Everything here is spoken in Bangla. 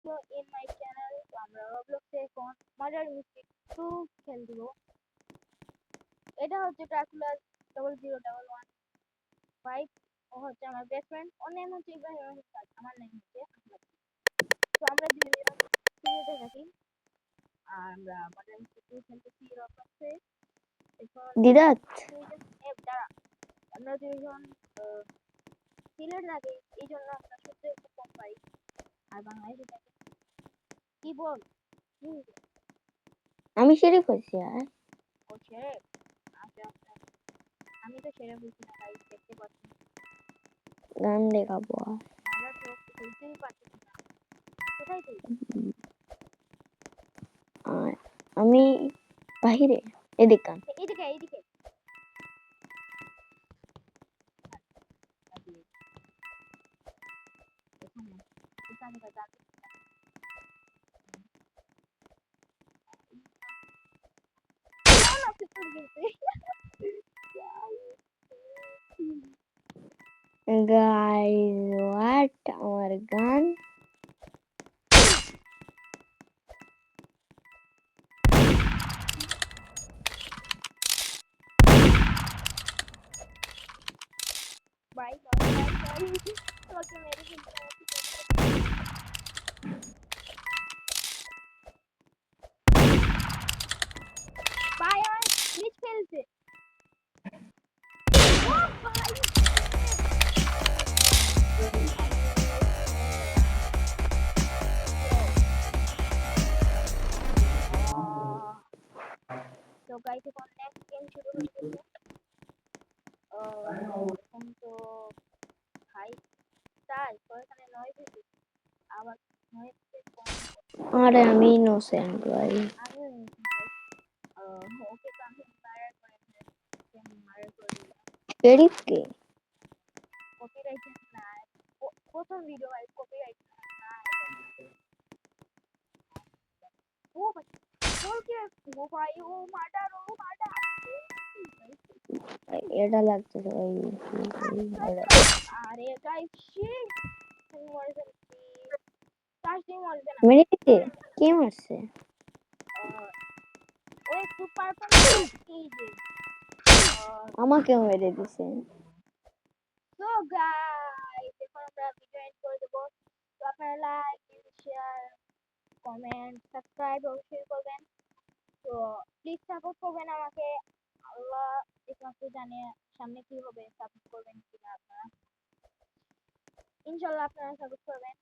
So in my channel তো আমরা রবলক্সে এখন মার্ডার মিস্টিক 2 খেল দিব। এটা হচ্ছে ড্রাকুলা 00115। ও হচ্ছে আমার বেস্ট ফ্রেন্ড, ওর নেম হচ্ছে ইব্রাহিম আহমেদ, আমার নেম হচ্ছে আহমেদ। তো আমরা দুজন সিরিয়াতে থাকি আর আমরা মার্ডার মিস্টিক 2 খেলতেছি রবলক্সে। এখন দিদাত আমরা দুজন সিলেট লাগে, এই জন্য আমরা সত্যি খুব কম পাই। আর বাংলাদেশে থাকে কি বল আমি শরীফ হইছি আর ও ছেড়ে আচ্ছা আচ্ছা, আমি তো ছেড়ে বুঝি না গাইস, দেখতে পাচ্ছি গান দেখাবো আর আমরা তো বুঝতেই পারছি না কোথায় তুই। আর আমি বাহিরে এদিক গান এইদিকে এইদিকে এখানে এখানে যাচ্ছে গাইস হোয়াট আমার গান বাই বাই বাই তোমাকে মেরে ফেলতে বাই বাই প্লিজ ফেলছে ও ভাই তো গাইস এখন নেক্সট গেম শুরু হয়ে গেছে। এখন তো ভাই তাই তো এখানে নয় দিছি আবার নয় কম আরে আমি ইনোসেন্ট ভাই আমি ওকে তো আমি মারার করে মারার করে দিলাম শরীফ কে কপিরাইট না প্রথম ভিডিও ভাই কপিরাইট না ও ভাই বল কে ও ভাই ও মার্ডার এটা লাগছে ভাই আরে গাইস শিট তুমি মরে যাচ্ছি তার সেই মরবে না মেরে দিতে কে মারছে ওই সুপার পারফরম্যান্স এই যে আমাকেও মেরে দিছে সো গাইস এখন আমরা ভিডিও এন্ড করে দেবো। তো আপনারা লাইক শেয়ার কমেন্ট সাবস্ক্রাইব অবশ্যই করবেন। তো প্লিজ সাপোর্ট করবেন আমাকে, আল্লাহ একমাত্র জানে সামনে কি হবে, সাপোর্ট করবেন কিনা আপনারা, ইনশাল্লাহ আপনারা সাপোর্ট করবেন।